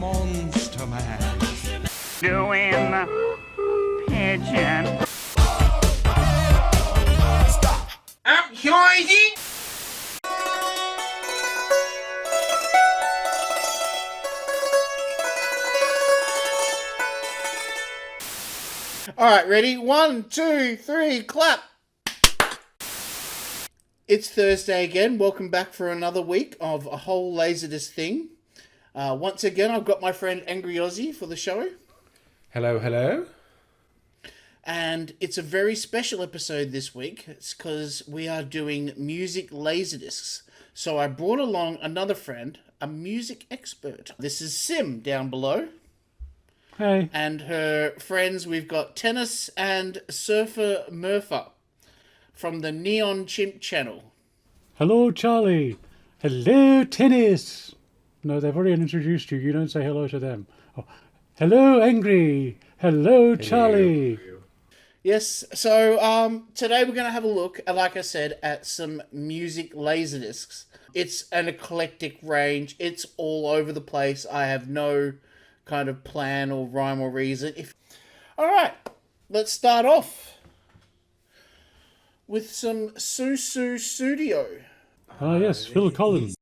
monster man. Doing pigeon. I'm Joyzy. All right, ready? 1, 2, 3, clap. It's Thursday again. Welcome back for another week of a whole laserdisc thing. Once again, I've got my friend Angry Aussie for the show. Hello, hello. And it's a very special episode this week. It's because we are doing music laserdiscs. So I brought along another friend, a music expert. This is Sim down below. Hey. And her friends, we've got Tennis and Surfer Murpher from the Neon Chump Channel. Hello, Charlie. Hello, Tennis. No, they've already introduced you. You don't say hello to them. Oh. Hello, Angry. Hello, Charlie. Yes, so today we're going to have a look, like I said, at some music laserdiscs. It's an eclectic range. It's all over the place. I have no kind of plan or rhyme or reason. All right, let's start off with some Susu Studio. Ah, yes, Phil Collins.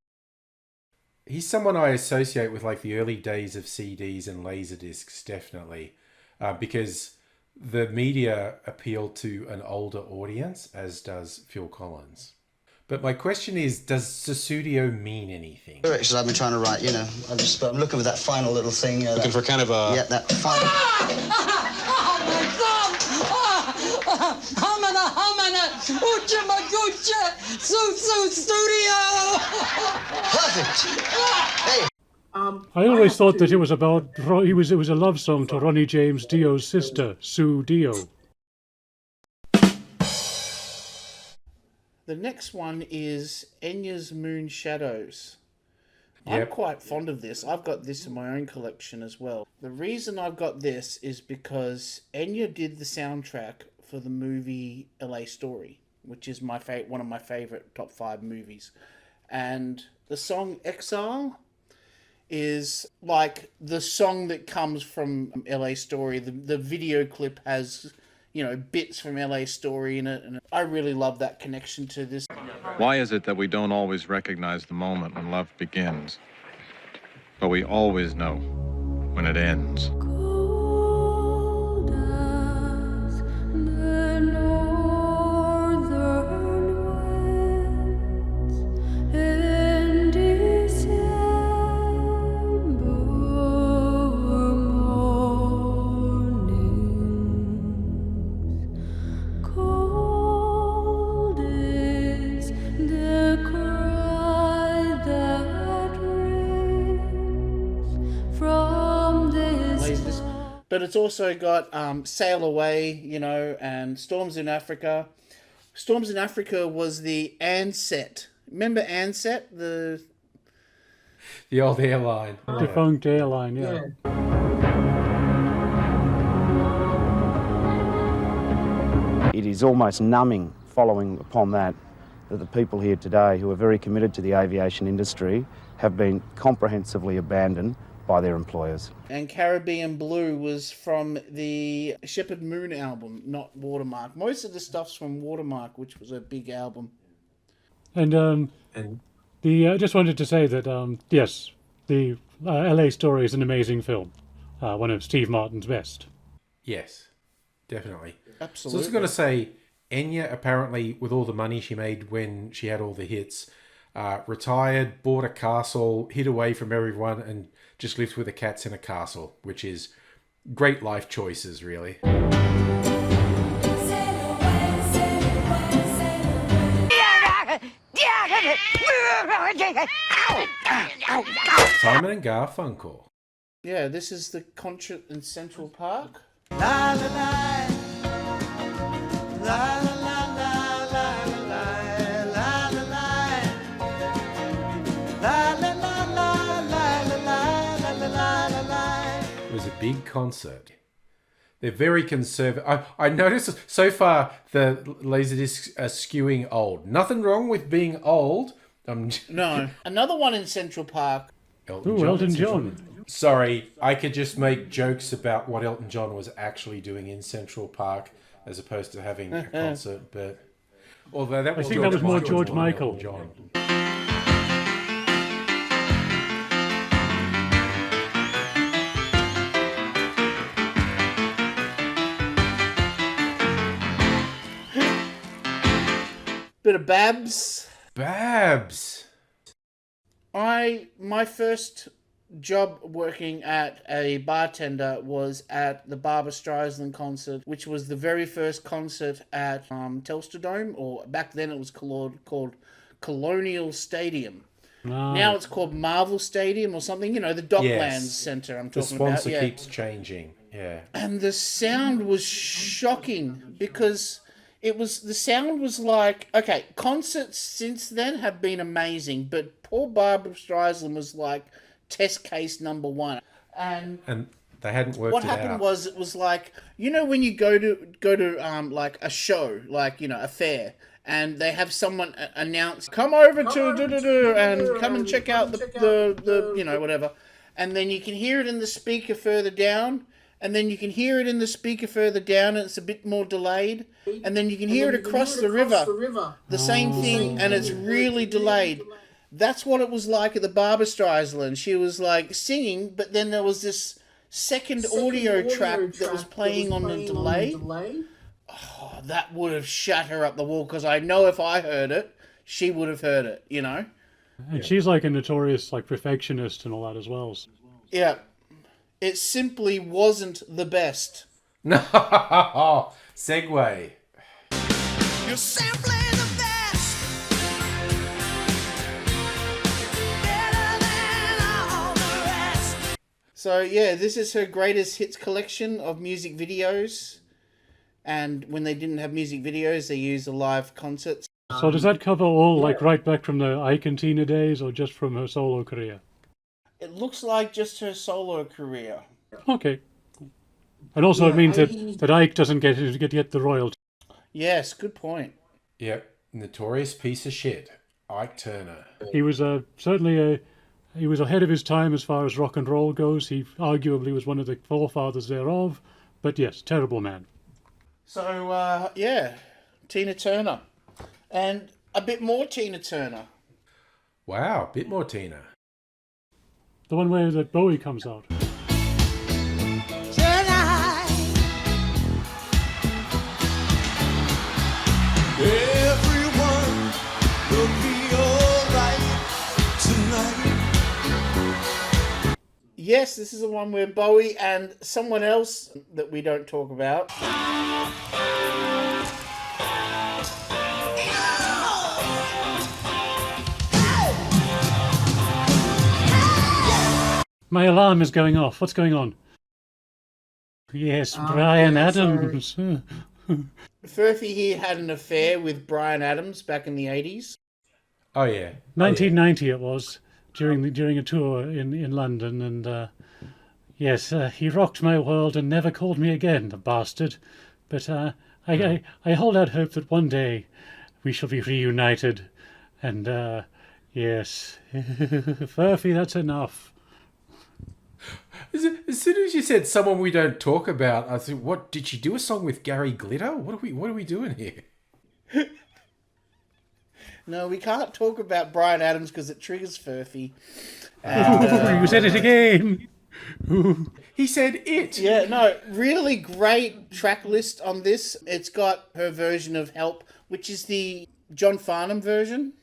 He's someone I associate with like the early days of CDs and laserdiscs, definitely, because the media appealed to an older audience, as does Phil Collins. But my question is, does Susudio mean anything? Lyrics I've been trying to write, you know. I'm looking for that final little thing. Looking for kind of a... Yeah, that final... Perfect! Hey! I always thought that it was about it was a love song to Ronnie James Dio's sister, Sue Dio. The next one is Enya's Moon Shadows. Yep. I'm quite fond of this. I've got this in my own collection as well. The reason I've got this is because Enya did the soundtrack for the movie LA Story, which is my one of my favorite top 5 movies. And the song Exile is like the song that comes from LA Story. The video clip has, you know, bits from LA Story in it, and I really love that connection to this. Why is it that we don't always recognize the moment when love begins, but we always know when it ends? But it's also got Sail Away, you know, and Storms in Africa. Storms in Africa was the Ansett. Remember Ansett? The old airline. Defunct airline, yeah. It is almost numbing following upon that the people here today who are very committed to the aviation industry have been comprehensively abandoned by their employers. And Caribbean Blue was from the Shepherd Moon album, not Watermark. Most of the stuff's from Watermark, which was a big album. And I just wanted to say that, yes, the LA Story is an amazing film. One of Steve Martin's best. Yes, definitely. Absolutely. So I was going to say, Enya, apparently, with all the money she made when she had all the hits, retired, bought a castle, hid away from everyone, and just lived with the cats in a castle, which is great life choices, really. Simon and Garfunkel. Yeah, this is the concert in Central Park. La la la, la la la la la la la la la la la la la. It was a big concert. They're very conservative. I noticed so far the Laserdiscs are skewing old. Nothing wrong with being old. No. Another one in Central Park. Elton John. Sorry, I could just make jokes about what Elton John was actually doing in Central Park as opposed to having a concert, but although that was I think that was more George Michael. John. Bit of Babs. Babs. My first job working at a bartender was at the Barbra Streisand concert, which was the very first concert at Telstra Dome, or back then it was called Colonial Stadium. Now it's called Marvel Stadium or something, the Docklands Centre I'm talking about. The sponsor keeps changing, yeah. And the sound was shocking because the sound was like, okay, concerts since then have been amazing, but poor Barbra Streisand was like test case number one. And they hadn't worked what it happened out. was, it was like, when you go to like a show, like, a fair, and they have someone announce, come over to and come and check out the whatever. And then you can hear it in the speaker further down, and then you can hear it in the speaker further down, and it's a bit more delayed. And then you can hear it across the river. The same thing, and it's really delayed. That's what it was like at the Barbra Streisand. She was like singing, but then there was this second audio track that was playing on the delay. Oh, that would have shut her up the wall, because I know if I heard it, she would have heard it, And she's like a notorious perfectionist and all that as well. Yeah. It simply wasn't the best. No, segue. You're simply the best. Better than all the rest. So, yeah, this is her greatest hits collection of music videos. And when they didn't have music videos, they used the live concerts. So does that cover all, right back from the Ike and Tina days, or just from her solo career? It looks like just her solo career. Okay. And also it means that Ike doesn't get the royalty. Yes, good point. Yep, notorious piece of shit, Ike Turner. He was certainly he was ahead of his time as far as rock and roll goes. He arguably was one of the forefathers thereof. But yes, terrible man. So, Tina Turner. And a bit more Tina Turner. Wow, a bit more Tina. The one where that Bowie comes out. Everyone will be alright tonight. Yes, this is the one where Bowie and someone else that we don't talk about. My alarm is going off. What's going on? Yes, Bryan Adams. Furphy here had an affair with Bryan Adams back in the 80s. Oh, yeah. 1990 it was, during a tour in London, and yes, he rocked my world and never called me again, the bastard. But I hold out hope that one day we shall be reunited, and yes, Furphy, that's enough. As soon as you said someone we don't talk about, I said, "What did she do? A song with Gary Glitter? What are we doing here?" No, we can't talk about Bryan Adams because it triggers Furphy. You said it again. He said it. Yeah, no, really great track list on this. It's got her version of Help, which is the John Farnham version.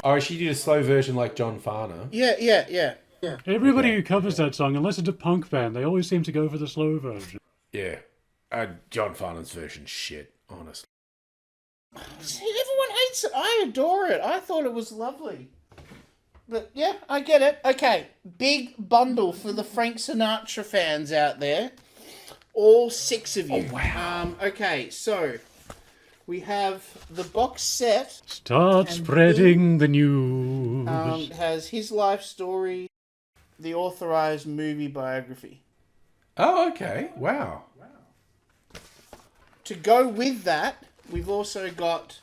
Oh, she did a slow version like John Farnham. Yeah. Everybody who covers that song, unless it's a punk band, they always seem to go for the slow version. Yeah. John Farnham's version shit, honestly. See, everyone hates it. I adore it. I thought it was lovely. But yeah, I get it. Okay, big bundle for the Frank Sinatra fans out there. All 6 of you. Oh, wow. Okay, so we have the box set. Start spreading the news. Has his life story. the authorized movie biography. Oh, okay. Wow. To go with that, we've also got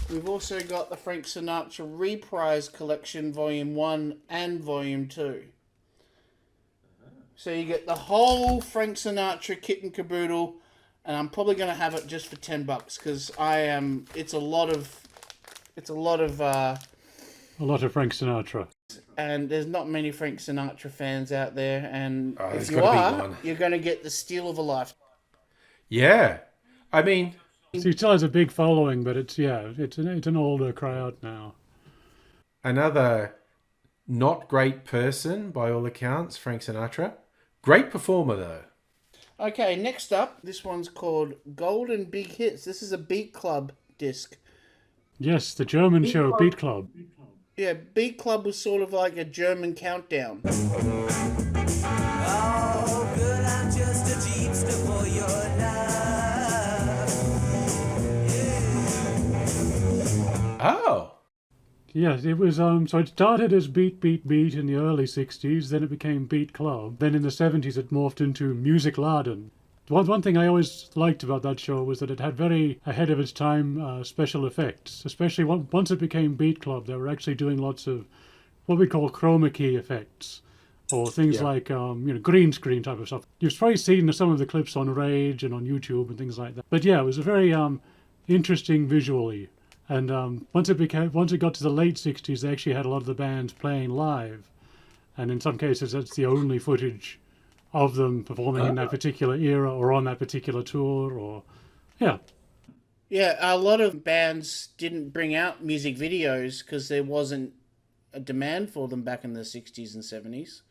the Frank Sinatra Reprise Collection Volume 1 and Volume 2. So you get the whole Frank Sinatra kit and caboodle, and I'm probably going to have it just for $10 because it's a lot of Frank Sinatra. and there's not many Frank Sinatra fans out there, and if you gotta be are, one. you're going to get the steal of a life. Yeah. I mean, He still has a big following, but it's an older crowd now. another not great person by all accounts, Frank Sinatra. Great performer though. Okay, next up, this one's called Golden Big Hits. This is a Beat Club disc. Yes, the German show Beat Club. Yeah, Beat Club was sort of like a German countdown. Oh, girl, I'm just a jeepster for your love. Oh. Yes, it was. So it started as Beat Beat Beat in the early '60s. Then it became Beat Club. Then in the '70s, it morphed into Music Laden. One thing I always liked about that show was that it had very ahead of its time special effects. Especially once it became Beat Club, they were actually doing lots of what we call chroma key effects, or things like green screen type of stuff. You've probably seen some of the clips on Rage and on YouTube and things like that. But yeah, it was a very interesting visually. And once it got to the late '60s, they actually had a lot of the bands playing live, and in some cases, that's the only footage of them performing in that particular era or on that particular tour. Or yeah, a lot of bands didn't bring out music videos because there wasn't a demand for them back in the '60s and '70s.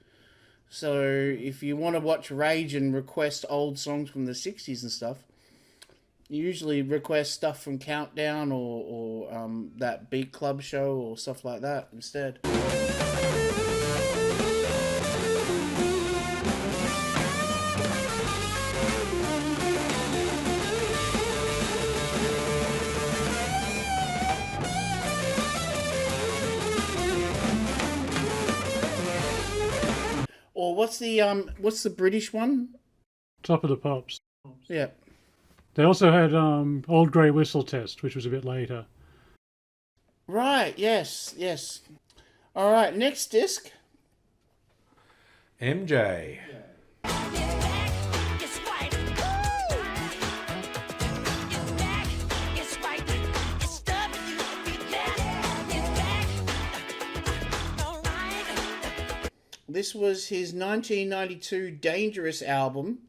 So if you want to watch Rage and request old songs from the '60s and stuff, you usually request stuff from Countdown or that Beat Club show or stuff like that instead. Or what's the British one? Top of the Pops. Yeah. They also had Old Grey Whistle Test, which was a bit later. Right, yes. All right, next disc. MJ. This was his 1992 Dangerous album.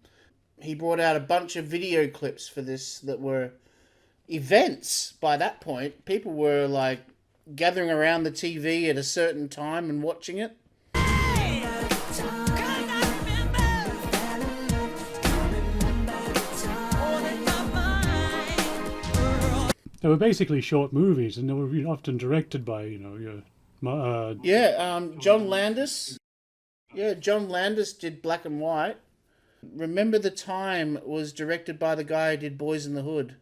He brought out a bunch of video clips for this that were events by that point. People were like gathering around the TV at a certain time and watching it. They were basically short movies, and they were often directed by John Landis. Yeah, John Landis did Black and White. Remember the Time was directed by the guy who did Boys in the Hood.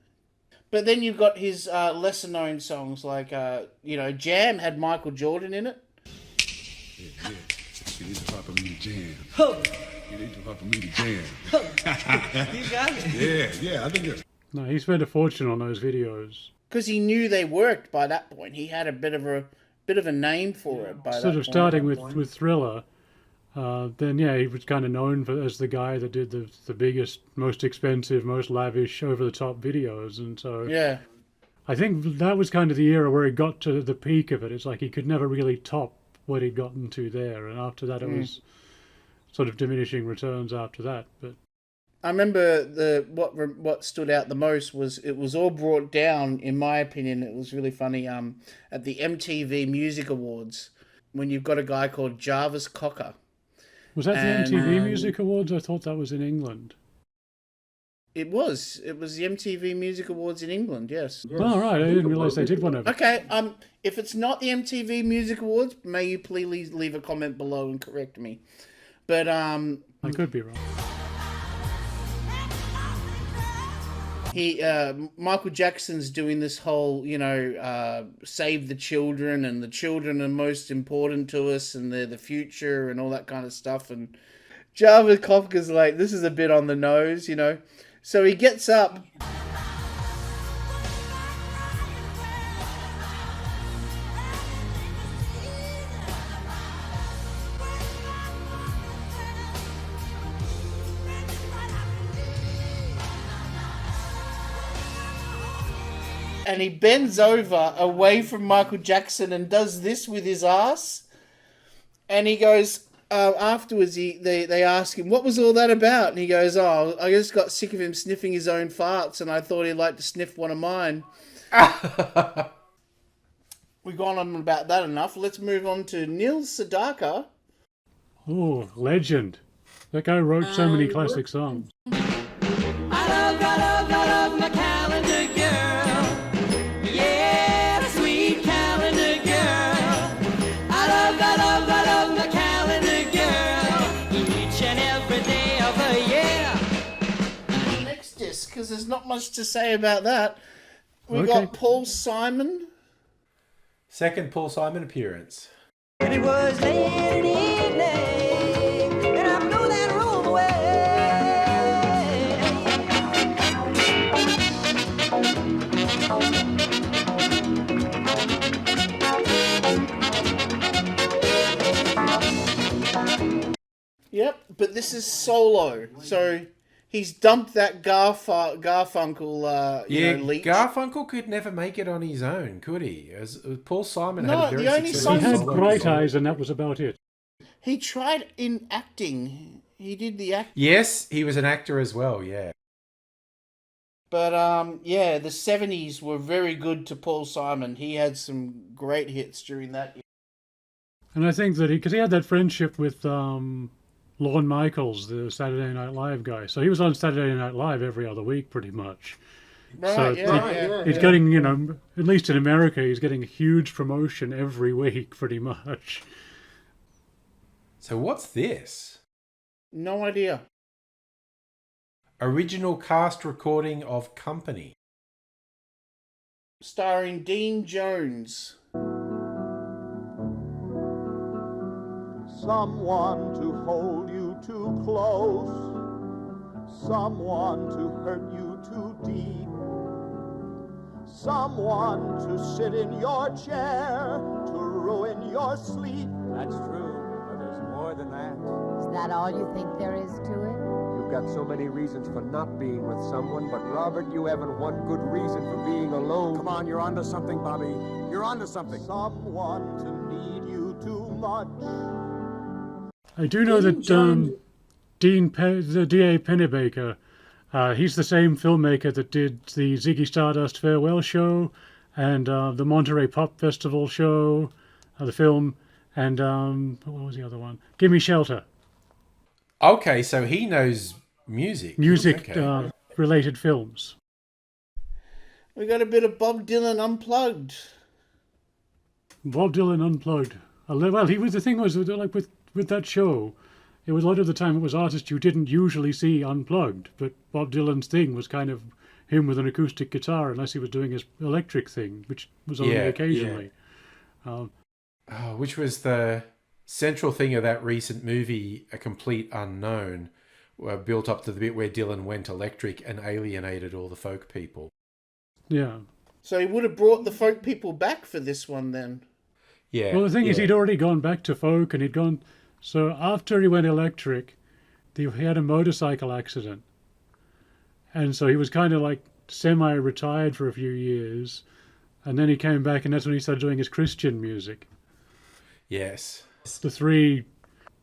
But then you've got his lesser known songs like Jam had Michael Jordan in it. Yeah. You need to pop me to jam. You need to pop me to jam. You got it. Yeah, I think it's... No, he spent a fortune on those videos. Because he knew they worked by that point. He had a bit of a name for it by that point. Sort of starting with Thriller. Then he was kind of known as the guy that did the biggest, most expensive, most lavish, over-the-top videos, and so yeah, I think that was kind of the era where he got to the peak of it. It's like he could never really top what he'd gotten to there, and after that it was sort of diminishing returns after that. But I remember what stood out the most was it was all brought down, in my opinion. It was really funny at the MTV Music Awards when you've got a guy called Jarvis Cocker. Was that the MTV Music Awards? I thought that was in England. It was the MTV Music Awards in England, yes. Oh, right. I didn't realise they did one of it. Okay, if it's not the MTV Music Awards, may you please leave a comment below and correct me. But I could be wrong. Michael Jackson's doing this whole, save the children, and the children are most important to us, and they're the future, and all that kind of stuff. And Java Kofka's like, this is a bit on the nose, So he gets up. And he bends over away from Michael Jackson and does this with his ass. And he goes, afterwards, they ask him, what was all that about? And he goes, oh, I just got sick of him sniffing his own farts, and I thought he'd like to sniff one of mine. We've gone on about that enough. Let's move on to Neil Sedaka. Oh, legend. That guy wrote so many classic songs. I love my calendar girl. Yeah, sweet calendar girl. I love my calendar girl. Each and every day of the year. Next disc, because there's not much to say about that. We Okay. got Paul Simon. Second Paul Simon appearance. And it was late in the evening, and I blew that room away. Yep, but this is solo, so he's dumped that Garfunkel, leech. Garfunkel could never make it on his own, could he? As Paul Simon had No, a very the only successful He had solo Bright song. Eyes, and that was about it. He tried in acting. He did the act, Yes, he was an actor as well. Yeah. but the 70s were very good to Paul Simon. He had some great hits during that. And I think that because he had that friendship with Lorne Michaels, the Saturday Night Live guy. So he was on Saturday Night Live every other week, pretty much. Right, So he's getting, at least in America, he's getting a huge promotion every week, pretty much. So what's this? No idea. Original cast recording of Company. Starring Dean Jones. Someone to hold you too close, someone to hurt you too deep, someone to sit in your chair, to ruin your sleep. That's true, but there's more than that. Is that all you think there is to it? You've got so many reasons for not being with someone, but Robert, you haven't one good reason for being alone. Come on, you're onto something, Bobby. You're onto something. Someone to need you too much. I do know that the D.A. Pennebaker, he's the same filmmaker that did the Ziggy Stardust Farewell Show and the Monterey Pop Festival show, the film, and what was the other one? Gimme Shelter. Okay, so he knows music. Okay. Related films. We got a bit of Bob Dylan unplugged. Bob Dylan Unplugged. Well, the thing was, like with that show, it was a lot of the time it was artists you didn't usually see unplugged, but Bob Dylan's thing was kind of him with an acoustic guitar, unless he was doing his electric thing, which was only occasionally. Which was the central thing of that recent movie, A Complete Unknown, built up to the bit where Dylan went electric and alienated all the folk people. Yeah. So he would have brought the folk people back for this one then. Yeah. Well, the thing is, he'd already gone back to folk, and he'd gone... So after he went electric, he had a motorcycle accident. And so he was kind of like semi-retired for a few years. And then he came back, and that's when he started doing his Christian music. Yes. The 3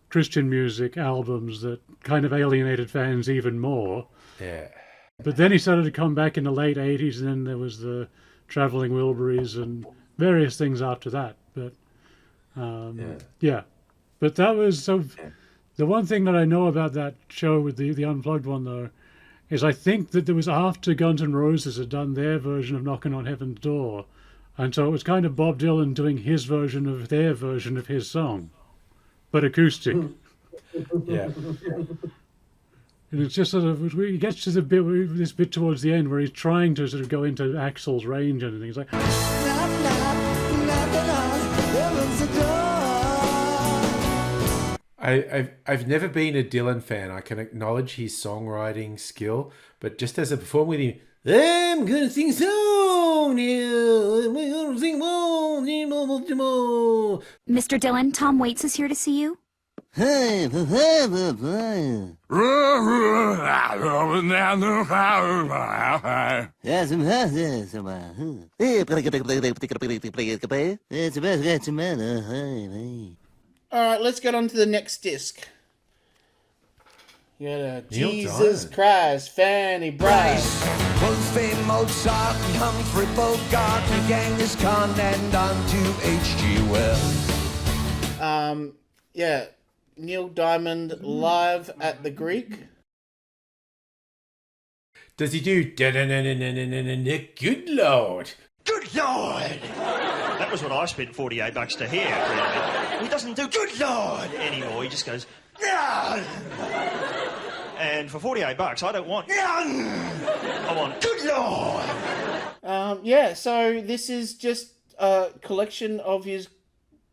Christian music albums that kind of alienated fans even more. Yeah. But then he started to come back in the late 80s, and then there was the Traveling Wilburys and various things after that. But, yeah. But that was... So the one thing that I know about that show with the Unplugged one, though, is I think that there was after Guns N' Roses had done their version of Knocking on Heaven's Door. And so it was kind of Bob Dylan doing his version of their version of his song, but acoustic. Yeah. And it's just sort of, he gets to this bit towards the end where he's trying to sort of go into Axl's range and things like. I've never been a Dylan fan. I can acknowledge his songwriting skill, but just as a performer with him, I'm gonna sing song now. I'm gonna sing more. Mr. Dillon, Tom Waits is here to see you. Alright, let's get on to the next disc. Yeah, Neil Jesus Diamond. Christ, Fanny Bryce. Wolfgang Mozart and Humphrey Bogart and Genghis Khan and on to H.G. Wells. Yeah, Neil Diamond live at the Greek. Does he do good Lord? Good Lord! That was what I spent $48 to hear, really. He doesn't do good Lord anymore. He just goes, yeah! And for $48, I don't want, yeah! I want good Lord! Yeah, so this is just a collection of his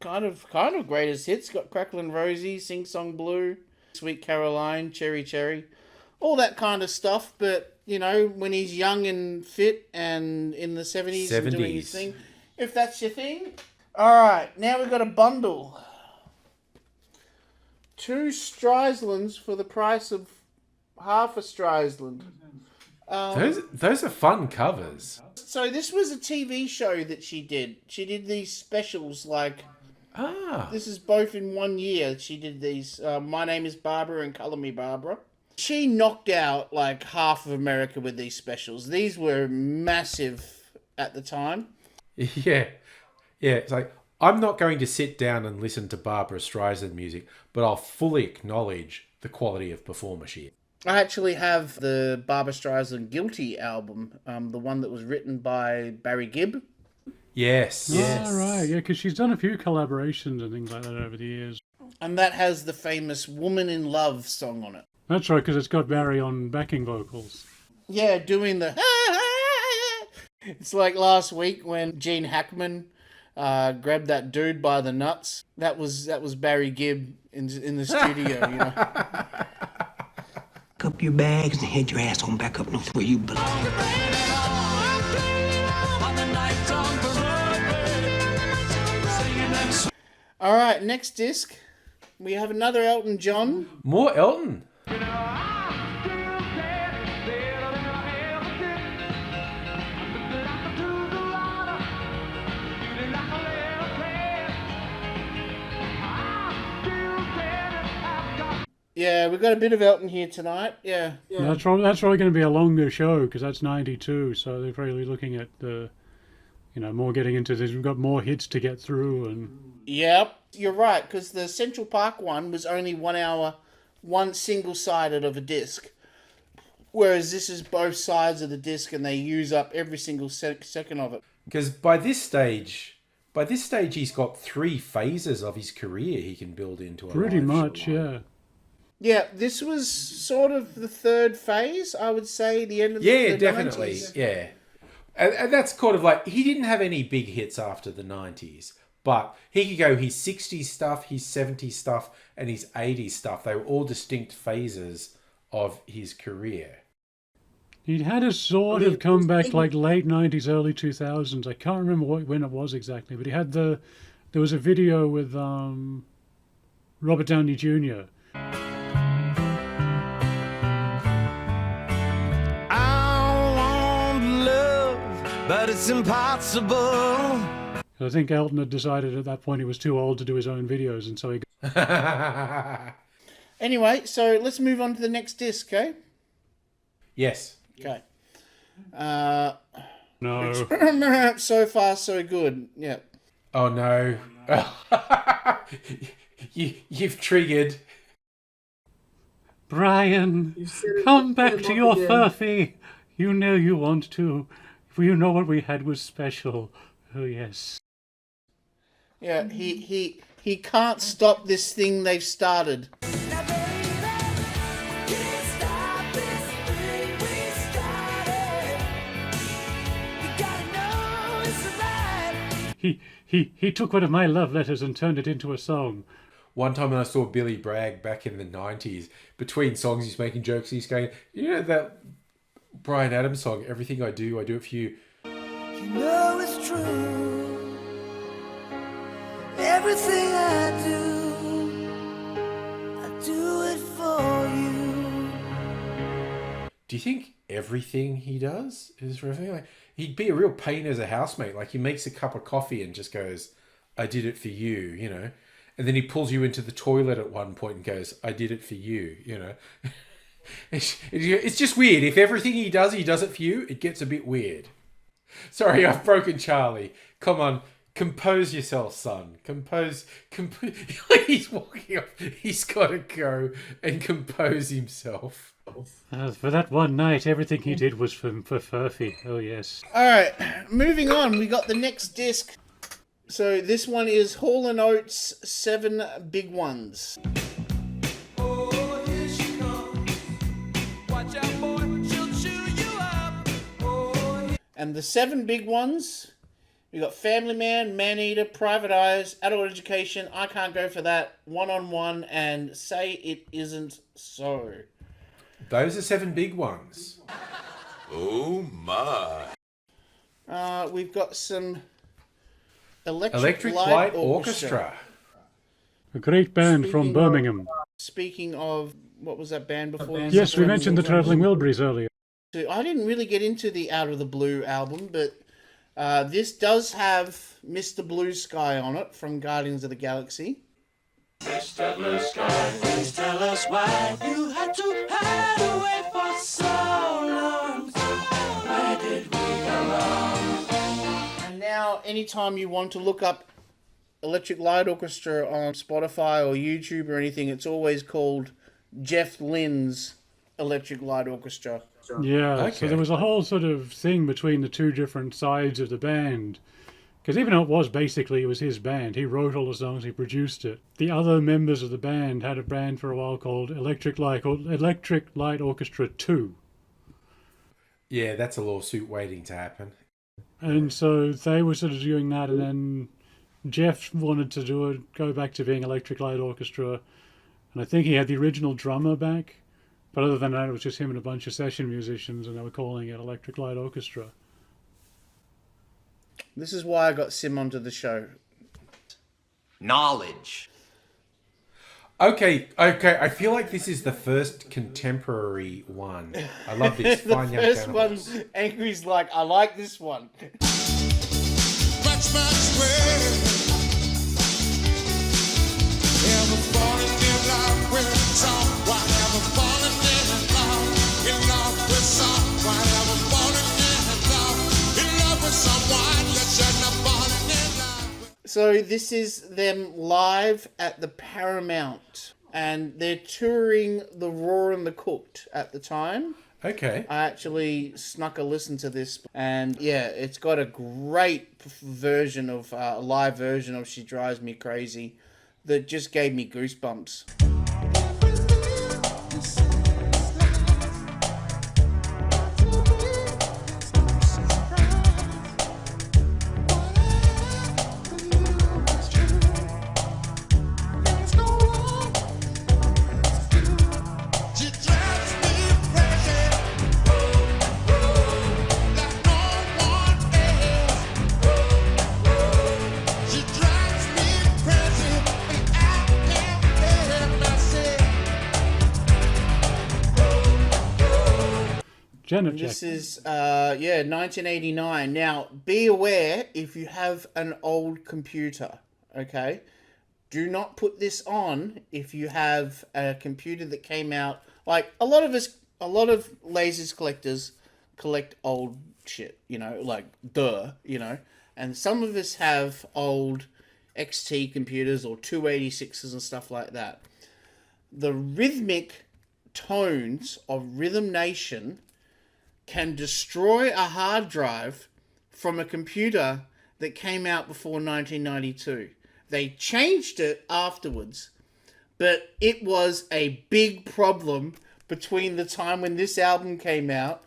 kind of greatest hits. Got Cracklin' Rosie, Sing Song Blue, Sweet Caroline, Cherry Cherry, all that kind of stuff. But, you know, when he's young and fit and in the 70s and doing his thing, if that's your thing. Alright, now we've got a bundle. 2 Streislands for the price of half a Streisland. Those are fun covers. So this was a TV show that she did. She did these specials like... This is both in 1 year. She did these. My Name is Barbara and Color Me Barbara. She knocked out like half of America with these specials. These were massive at the time. Yeah. It's like, I'm not going to sit down and listen to Barbara Streisand music, but I'll fully acknowledge the quality of performer she is. I actually have the Barbra Streisand Guilty album, the one that was written by Barry Gibb. Yes. Oh, right, yeah, because she's done a few collaborations and things like that over the years. And that has the famous Woman in Love song on it. That's right, because it's got Barry on backing vocals. Yeah, doing the... It's like last week when Gene Hackman grabbed that dude by the nuts. That was Barry Gibb in the studio, you know. Pick up your bags and head your ass on back up north where you belong. All right, next disc. We have another Elton John. More Elton. Yeah, we've got a bit of Elton here tonight. Yeah. That's probably going to be a longer show because that's 92, so they're probably looking at the, more getting into this. We've got more hits to get through, and Yep, you're right, because the Central Park one was only 1 hour, one single-sided of a disc. Whereas this is both sides of the disc, and they use up every single second of it. Because by this stage, he's got 3 phases of his career he can build into a pretty live much, show. yeah. Yeah, this was sort of the third phase, I would say, the end of the 90s. Definitely, yeah. And that's kind of like, he didn't have any big hits after the 90s, but he could go his 60s stuff, his 70s stuff, and his 80s stuff. They were all distinct phases of his career. He had a sort of comeback like late 90s, early 2000s. I can't remember when it was exactly, but he had there was a video with Robert Downey Jr. But it's impossible. I think Elton had decided at that point he was too old to do his own videos, and so he... Anyway, so let's move on to the next disc, okay? Yes. Okay. No. So far, so good. Yeah. Oh, no. You've triggered. Brian, come back to your furphy. You know you want to. You know what we had was special. Oh, yes. Yeah, he can't stop this thing they've started. he took one of my love letters and turned it into a song. One time when I saw Billy Bragg back in the 90s, between songs he's making jokes, he's going, you know that Bryan Adams song, Everything I Do It For You? You know it's true. Everything I do it for you. Do you think everything he does is for everything? Like, he'd be a real pain as a housemate. Like, he makes a cup of coffee and just goes, I did it for you, you know? And then he pulls you into the toilet at one point and goes, I did it for you, you know? It's just weird. If everything he does it for you, it gets a bit weird. Sorry, I've broken Charlie. Come on, compose yourself, son. Compose. He's walking off. He's got to go and compose himself. For that one night, everything he did was for Furphy. Oh, yes. All right, moving on. We got the next disc. So this one is Hall & Oates' 7 Big Ones. Oh, here she comes. Watch out, boy, she'll chew you up. Oh, And the 7 big ones, we got Family Man, Man-Eater, Private Eyes, Adult Education, I Can't Go For That, One-on-One, and Say It Isn't So. Those are 7 big ones. Oh my. We've got some Electric Light Orchestra. A great band from Birmingham. Speaking of, what was that band before? Yes, we mentioned the Travelling Wilburys earlier. I didn't really get into the Out of the Blue album, but this does have Mr. Blue Sky on it from Guardians of the Galaxy. Mr. Blue Sky, please tell us why you had to hide away for so long. Where did we go wrong? And now, anytime you want to look up Electric Light Orchestra on Spotify or YouTube or anything, it's always called Jeff Lynne's Electric Light Orchestra. Yeah, Okay. So there was a whole sort of thing between the two different sides of the band. Because even though it was his band, he wrote all the songs, he produced it. The other members of the band had a band for a while called Electric Light Orchestra 2. Yeah, that's a lawsuit waiting to happen. And so they were sort of doing that, and then Jeff wanted to go back to being Electric Light Orchestra, and I think he had the original drummer back, but other than that, it was just him and a bunch of session musicians, and they were calling it Electric Light Orchestra. This is why I got Sim onto the show. Knowledge. Okay. I feel like this is the first contemporary one. I love this. The Fine Young first Cannibals. one, Angry's like, I like this one. Much way. Ever falling in love with someone? Ever falling in love with someone? Ever falling in love with someone you shouldn't have fallen in love with? So this is them live at the Paramount, and they're touring The Raw and the Cooked at the time. Okay. I actually snuck a listen to this, and yeah, it's got a great version of a live version of She Drives Me Crazy that just gave me goosebumps. Janet This Jackson. is 1989. Now, be aware if you have an old computer, okay? Do not put this on if you have a computer that came out. Like a lot of lasers collectors collect old shit, you know, like you know. And some of us have old XT computers or 286s and stuff like that. The rhythmic tones of Rhythm Nation can destroy a hard drive from a computer that came out before 1992. They changed it afterwards, but it was a big problem between the time when this album came out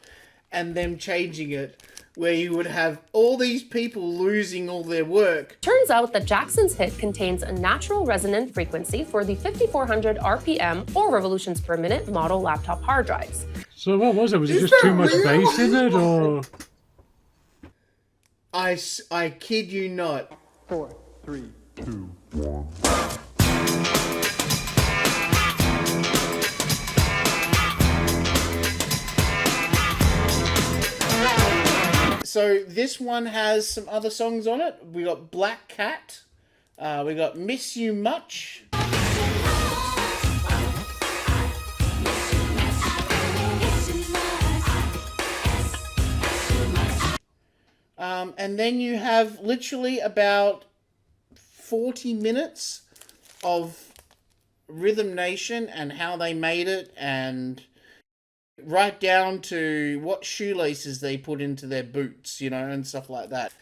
and them changing it. where you would have all these people losing all their work. Turns out that Jackson's hit contains a natural resonant frequency for the 5400 RPM or revolutions per minute model laptop hard drives. So what was it? Was it just too much bass in it, or? I kid you not. 4, 3, 2, 1. So this one has some other songs on it. We got Black Cat. We got Miss You Much. And then you have literally about 40 minutes of Rhythm Nation and how they made it, and right down to what shoelaces they put into their boots, you know, and stuff like that.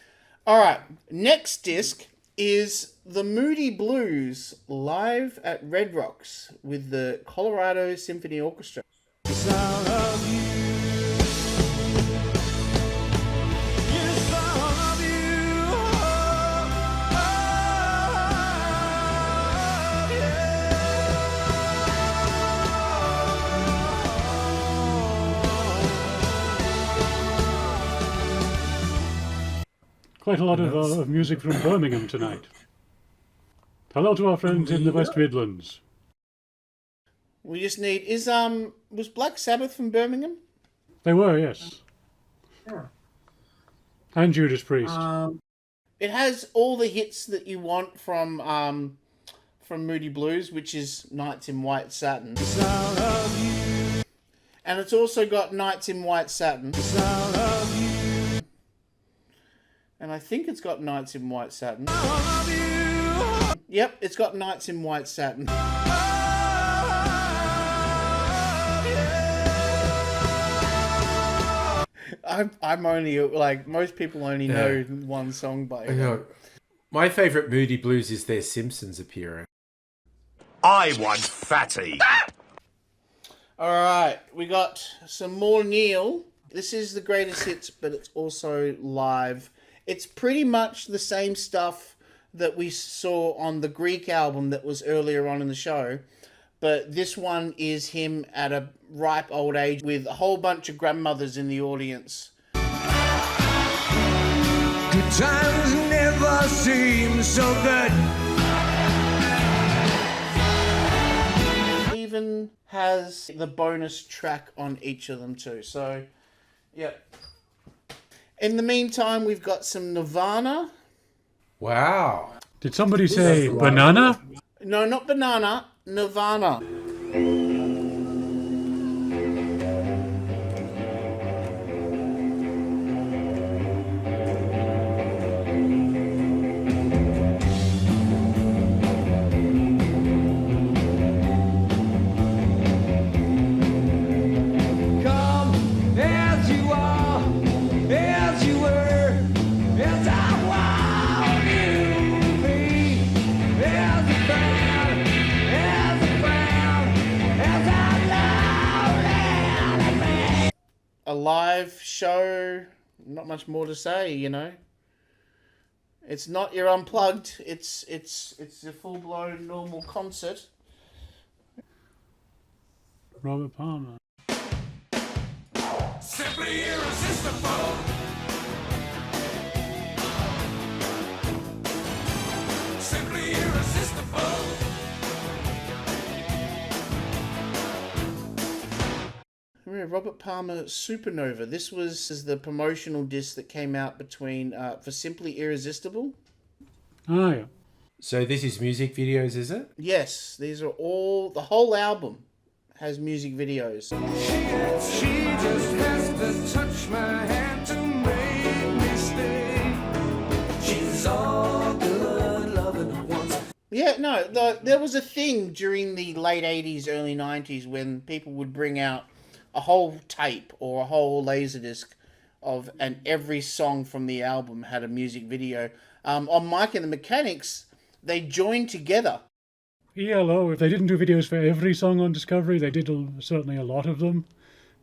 All right, next disc is the Moody Blues live at Red Rocks with the Colorado Symphony Orchestra. Quite a lot of music from Birmingham tonight. Hello to our friends in the West Midlands. We just need... was Black Sabbath from Birmingham? They were, yes. Yeah. And Judas Priest. It has all the hits that you want from Moody Blues, which is Nights in White Satin. And it's also got Nights in White Satin. And I think it's got Nights in White Satin. Yep, it's got Nights in White Satin. I'm only, like, most people only know one song by it. My favourite Moody Blues is their Simpsons appearance. I want Fatty. Alright, we got some more Neil. This is the greatest hits, but it's also live. It's pretty much the same stuff that we saw on the Greek album that was earlier on in the show. But this one is him at a ripe old age with a whole bunch of grandmothers in the audience. Good times never seem so good. Even has the bonus track on each of them too. So, yep. In the meantime, we've got some Nirvana. Wow. Did somebody say banana? No, not banana. Nirvana. A live show, not much more to say, you know. It's not your unplugged, it's a full-blown normal concert. Robert Palmer. Simply irresistible. Simply irresistible. Remember Robert Palmer Supernova. This was the promotional disc that came out between for Simply Irresistible. Oh, yeah. So this is music videos, is it? Yes, these are all, the whole album has music videos. She just has to touch my hand to make me stay. She's all good loving once. Yeah, no, there was a thing during the late 80s, early 90s when people would bring out a whole tape or a whole laserdisc of, and every song from the album had a music video. On Mike and the Mechanics, they joined together. ELO, if they didn't do videos for every song on Discovery, they did certainly a lot of them.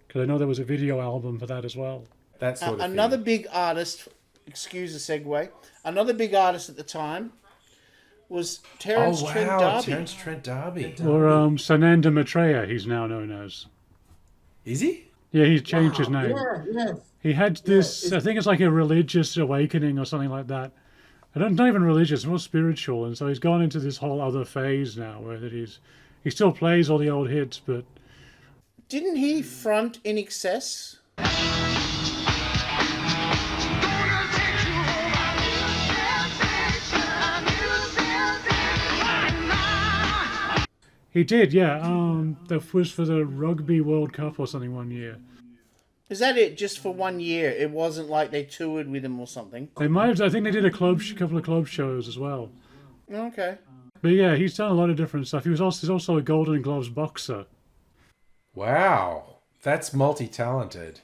Because I know there was a video album for that as well. That sort of Another thing. big artist, excuse the segue, another big artist at the time was Terence Trent D'Arby. Terence Trent D'Arby. Or Sananda Maitreya, he's now known as. Is he? Yeah, he's changed his name. Yeah, yes. He had this, I think it's like a religious awakening or something like that. Not even religious, more spiritual. And so he's gone into this whole other phase now where that he still plays all the old hits, but... Didn't he front In Excess? He did, yeah. That was for the Rugby World Cup or something one year. Is that it? Just for 1 year? It wasn't like they toured with him or something? They might have, I think they did a couple of club shows as well. Okay. But yeah, he's done a lot of different stuff. He's also a Golden Gloves boxer. Wow. That's multi-talented.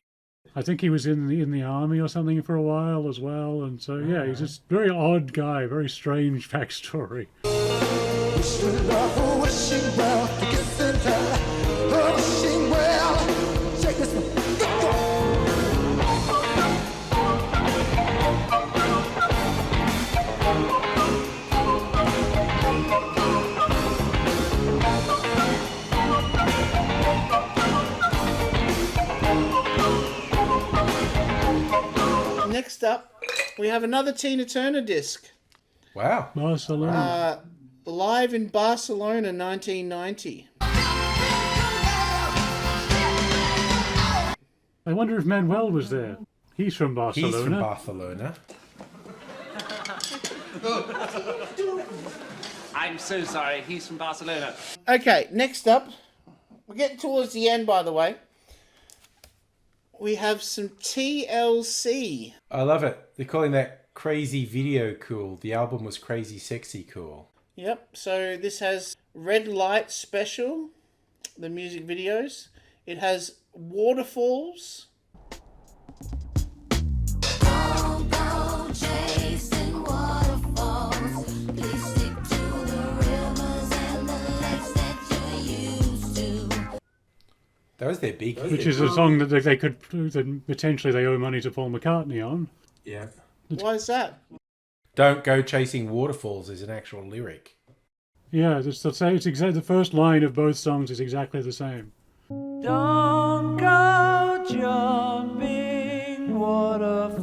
I think he was in the army or something for a while as well. And so, yeah, he's just a very odd guy, very strange backstory. Next up, we have another Tina Turner disc. Wow. Barcelona. Live in Barcelona, 1990. I wonder if Manuel was there. He's from Barcelona. He's from Barcelona. I'm so sorry. He's from Barcelona. Okay, next up, we're getting towards the end, by the way. We have some TLC. I love it. They're calling that Crazy Video Cool. The album was Crazy Sexy Cool. Yep, so this has Red Light Special, the music videos. It has Waterfalls. Don't go chasing waterfalls. Please stick to the rivers and the lakes that you're used to. That was their big hit. Which is a song that they could, that potentially they owe money to Paul McCartney on. Yeah. Why is that? Don't go chasing waterfalls is an actual lyric. Yeah, it's exactly the first line of both songs is exactly the same. Don't go jumping waterfalls.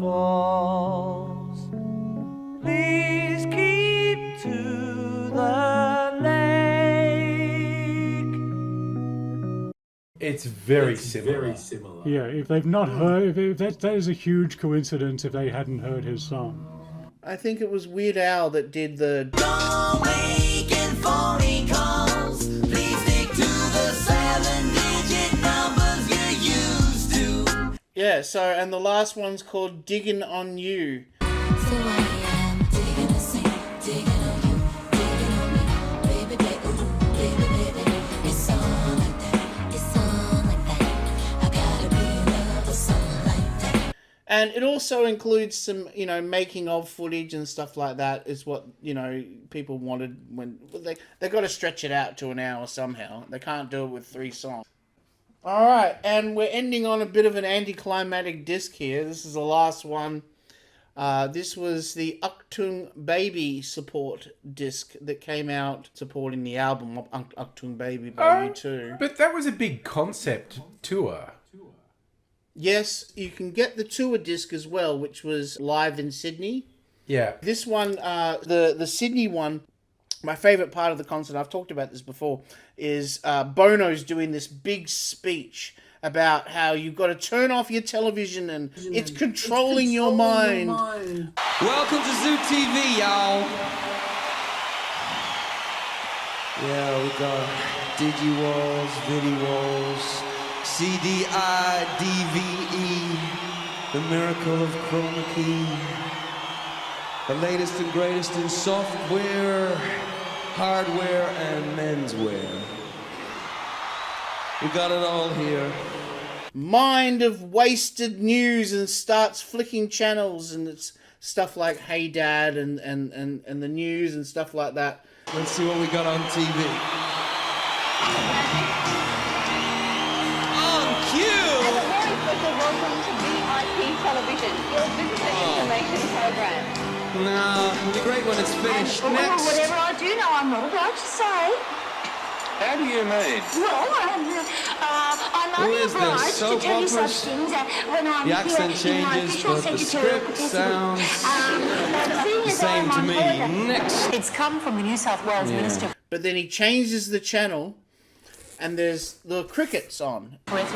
Please keep to the lake. It's very similar. Yeah, if they've not heard, if that is a huge coincidence if they hadn't heard his song. I think it was Weird Al that did the... Don't make phony calls. Please stick to the 7-digit numbers you're used to. Yeah, so, and the last one's called Diggin' on You. So I am digging a scene, digging on you, digging on me. Baby, baby, ooh, baby, baby. It's on like that, it's on like that. I gotta be in love with something like that. And it also includes some, making of footage and stuff like that is what, people wanted when... They got to stretch it out to an hour somehow. They can't do it with 3 songs. Alright, and we're ending on a bit of an anticlimactic disc here. This is the last one. This was the Achtung Baby support disc that came out supporting the album of Achtung Baby by U2. But that was a big concept tour. Yes, you can get the tour disc as well, which was live in Sydney. Yeah. This one, the Sydney one, my favourite part of the concert, I've talked about this before, is Bono's doing this big speech about how you've got to turn off your television and it's controlling your mind. Welcome to Zoo TV, y'all. Yeah, we got Digi-Walls, Vidi-Walls, CDI, DVE, the miracle of chroma key, the latest and greatest in software, hardware, and menswear. We got it all here. Mind of wasted news and starts flicking channels and it's stuff like Hey Dad and the news and stuff like that. Let's see what we got on TV. On cue! And a very special welcome to VIP your visitor information program. No, it'll be great when it's finished. And, Next. whatever I do know, I'm not obliged to say. How do you mean? Well, I'm only Who is this? obliged to Soap tell you such operas? things when I'm The here accent in my changes, official but the secretarial script capacity. sounds Seeing the as same I'm to on me. board- Next. It's come from the New South Wales Minister. But then he changes the channel, and there's the crickets on. Next.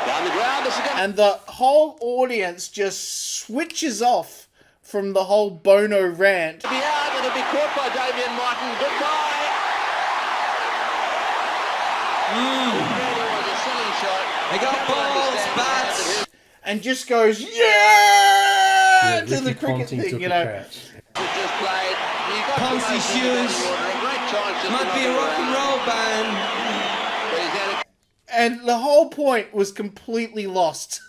Down the ground, this is going And the whole audience just switches off from the whole Bono rant. to be out. It'll be caught by Damien Martin. Goodbye. Really was a silly shot. They got balls, bats. And just goes, yeah, to Ricky the cricket Ponting thing, took you a know. catch. Just played. He got Poncy the shoes. a great chance just Might to be a knock rock it and around. roll band. But he's had a And the whole point was completely lost.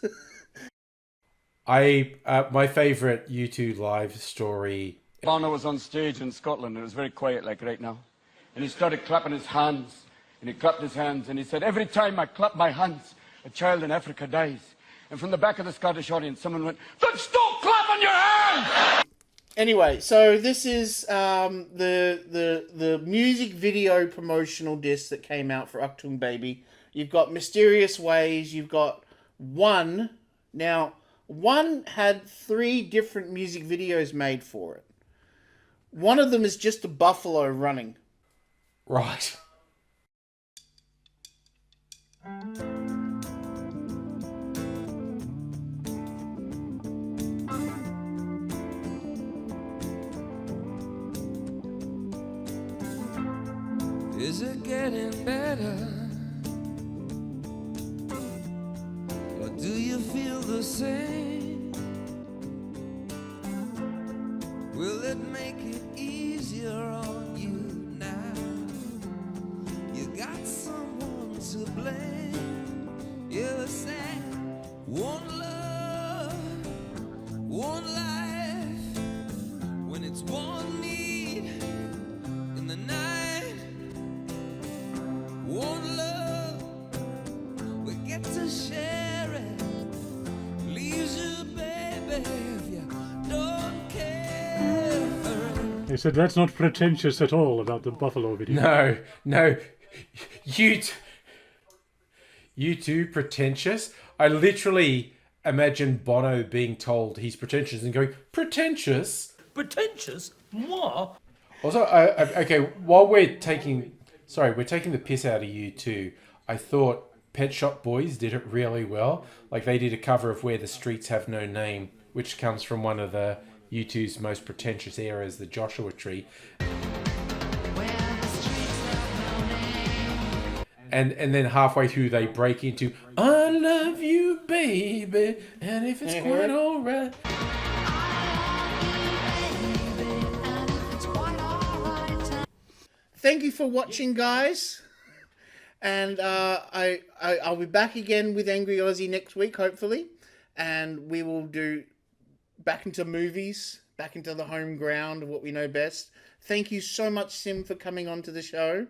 My favourite U2 live story. Bono was on stage in Scotland, and it was very quiet like right now. And he started clapping his hands, and he clapped his hands, and he said, every time I clap my hands, a child in Africa dies. And from the back of the Scottish audience, someone went, then stop clapping your hands! Anyway, so this is the music video promotional disc that came out for Achtung Baby. You've got Mysterious Ways, you've got One. Now, One had 3 different music videos made for it. One of them is just a buffalo running. Right. Is it getting better? Or do you feel the same? Will it make it easier on you now? You got someone to blame. You said one love, one life. When it's one need in the night. One love, we get to share it. Leaves you, baby, if you don't care for it. They said that's not pretentious at all about the Buffalo video. No. You too pretentious? I literally imagine Bono being told he's pretentious and going, pretentious? Pretentious? Moi? Also, okay, while we're taking the piss out of you too, I thought Pet Shop Boys did it really well. Like, they did a cover of Where the Streets Have No Name, which comes from one of the U2's most pretentious eras, the Joshua Tree. And then halfway through they break into I love you, baby, and if it's quite alright. Thank you for watching, guys. And I'll be back again with Angry Aussie next week, hopefully. And we will do back into movies, back into the home ground of what we know best. Thank you so much, Sim, for coming on to the show.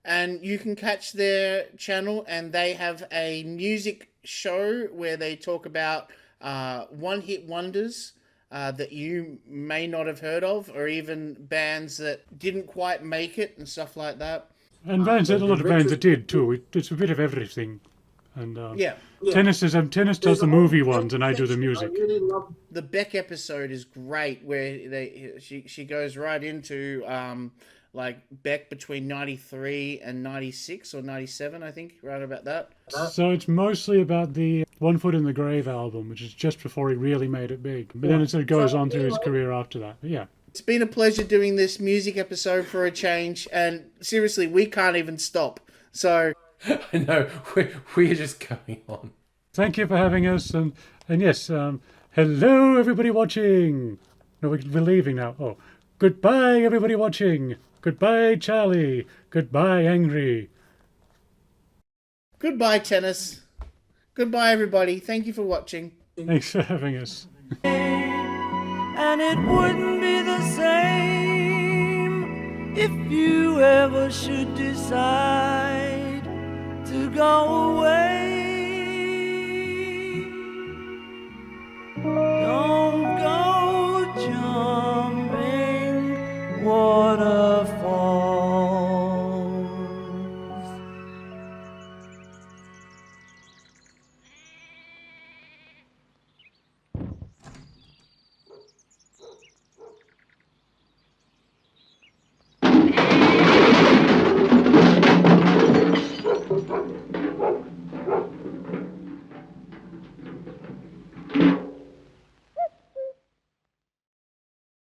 And you can catch their channel, and they have a music show where they talk about one-hit wonders that you may not have heard of, or even bands that didn't quite make it and stuff like that. And bands, a lot of bands that did too. It's a bit of everything. And yeah. Tennis does the movie ones, and I do the music. The Beck episode is great, where she goes right into like Beck between 93 and 96 or 97, I think, right about that. So it's mostly about the One Foot in the Grave album, which is just before he really made it big. But then it sort of goes on through his career after that. But yeah. It's been a pleasure doing this music episode for a change, and seriously, we can't even stop. So I know, we're just going on. Thank you for having us, and yes, hello everybody watching. No, we're leaving now. Oh, goodbye everybody watching. Goodbye Charlie. Goodbye Angry. Goodbye Tennis. Goodbye everybody. Thank you for watching. Thanks for having us. And it wouldn't be the same if you ever should decide to to go away.